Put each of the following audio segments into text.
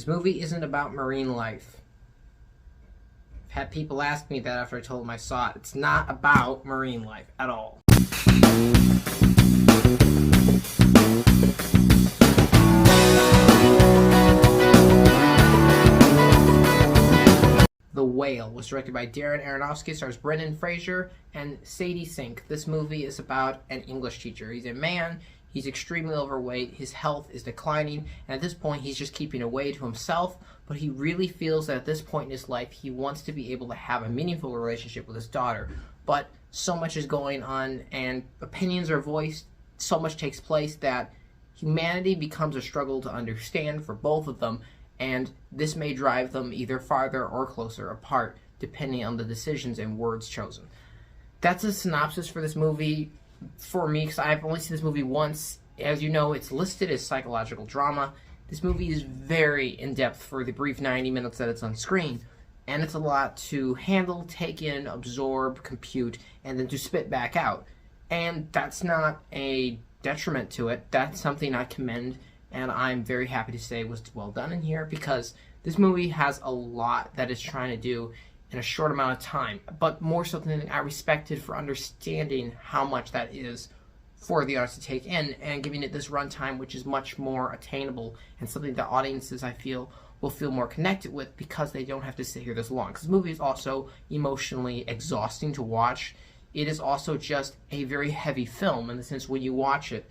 This movie isn't about marine life. I've had people ask me that after I told them I saw it. It's not about marine life at all. The Whale was directed by Darren Aronofsky, stars Brendan Fraser and Sadie Sink. This movie is about an English teacher. He's a man, he's extremely overweight, his health is declining, and at this point he's just keeping away to himself, but he really feels that at this point in his life he wants to be able to have a meaningful relationship with his daughter. But so much is going on and opinions are voiced, so much takes place that humanity becomes a struggle to understand for both of them, and this may drive them either farther or closer apart, depending on the decisions and words chosen. That's a synopsis for this movie for me, because I've only seen this movie once. As you know, it's listed as psychological drama. This movie is very in-depth for the brief 90 minutes that it's on screen, and it's a lot to handle, take in, absorb, compute, and then to spit back out. And that's not a detriment to it. That's something I commend, and I'm very happy to say was well done in here, because this movie has a lot that it's trying to do in a short amount of time, but more so than I respected for understanding how much that is for the audience to take in and giving it this runtime, which is much more attainable and something that audiences, I feel, will feel more connected with because they don't have to sit here this long. Because the movie is also emotionally exhausting to watch. It is also just a very heavy film in the sense when you watch it,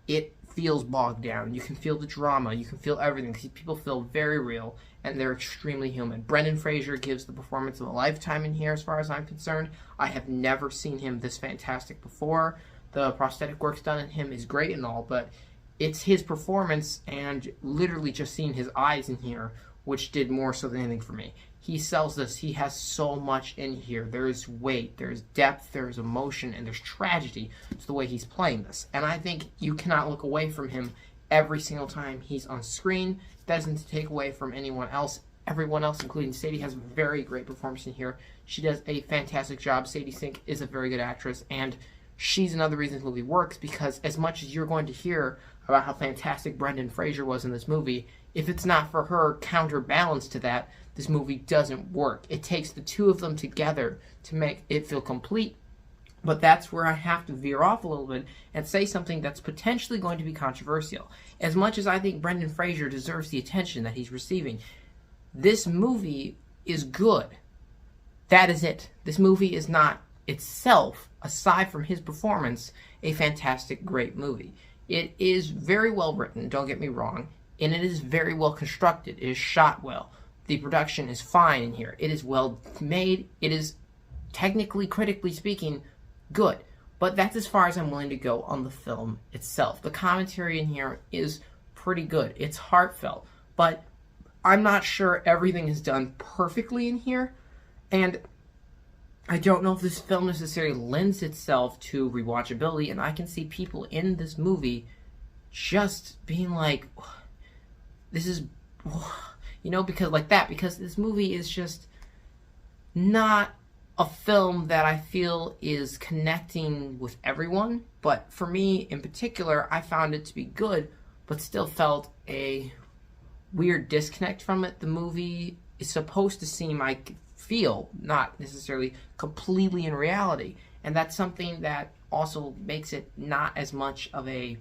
it feels bogged down. You can feel the drama, you can feel everything, because people feel very real and they're extremely human. Brendan Fraser gives the performance of a lifetime in here as far as I'm concerned. I have never seen him this fantastic before. The prosthetic work done in him is great and all, but it's his performance and literally just seeing his eyes in here which did more so than anything for me. He sells this. He has so much in here. There's weight, there's depth, there's emotion, and there's tragedy to the way he's playing this. And I think you cannot look away from him every single time he's on screen. That doesn't take away from anyone else. Everyone else, including Sadie, has a very great performance in here. She does a fantastic job. Sadie Sink is a very good actress, and she's another reason this movie works, because as much as you're going to hear about how fantastic Brendan Fraser was in this movie, if it's not for her counterbalance to that, this movie doesn't work. It takes the two of them together to make it feel complete, but that's where I have to veer off a little bit and say something that's potentially going to be controversial. As much as I think Brendan Fraser deserves the attention that he's receiving, this movie is good. That is it. This movie is not itself, aside from his performance, a fantastic, great movie. It is very well written, don't get me wrong, and it is very well constructed. It is shot well. The production is fine in here. It is well made. It is technically, critically speaking, good. But that's as far as I'm willing to go on the film itself. The commentary in here is pretty good. It's heartfelt. But I'm not sure everything is done perfectly in here. And I don't know if this film necessarily lends itself to rewatchability, and I can see people in this movie just being like, this is, because this movie is just not a film that I feel is connecting with everyone. But for me in particular, I found it to be good, but still felt a weird disconnect from it. The movie is supposed to seem like feel not necessarily completely in reality, and that's something that also makes it not as much of a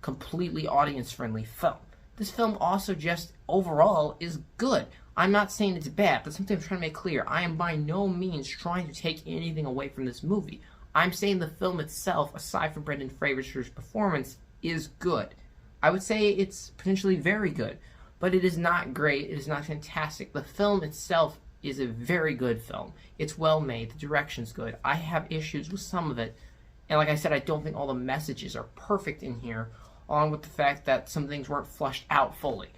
completely audience-friendly film. This film also just overall is good. I'm not saying it's bad. That's something I'm trying to make clear. I am by no means trying to take anything away from this movie. I'm saying the film itself, aside from Brendan Fraser's performance, is good. I would say it's potentially very good, but it is not great. It is not fantastic. The film itself is a very good film. It's well made. The direction's good. I have issues with some of it, and like I said, I don't think all the messages are perfect in here, along with the fact that some things weren't flushed out fully.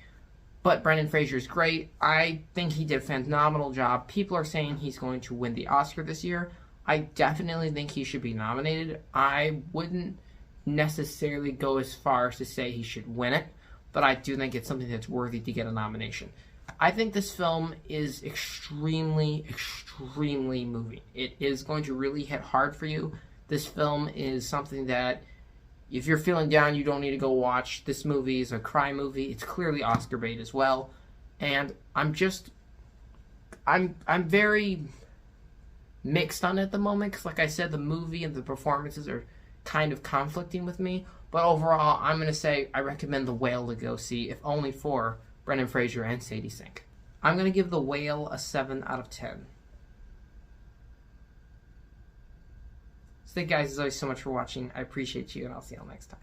But Brendan Fraser is great. I think he did a phenomenal job. People are saying he's going to win the Oscar this year. I definitely think he should be nominated. I wouldn't necessarily go as far as to say he should win it, but I do think it's something that's worthy to get a nomination. I think this film is extremely, extremely moving. It is going to really hit hard for you. This film is something that, if you're feeling down, you don't need to go watch. This movie is a cry movie. It's clearly Oscar bait as well. and I'm very mixed on it at the moment, because like I said, the movie and the performances are kind of conflicting with me. But overall, I'm going to say I recommend The Whale to go see, if only for Brendan Fraser and Sadie Sink. I'm going to give The Whale a 7 out of 10. So thank you guys always so much for watching. I appreciate you, and I'll see you all next time.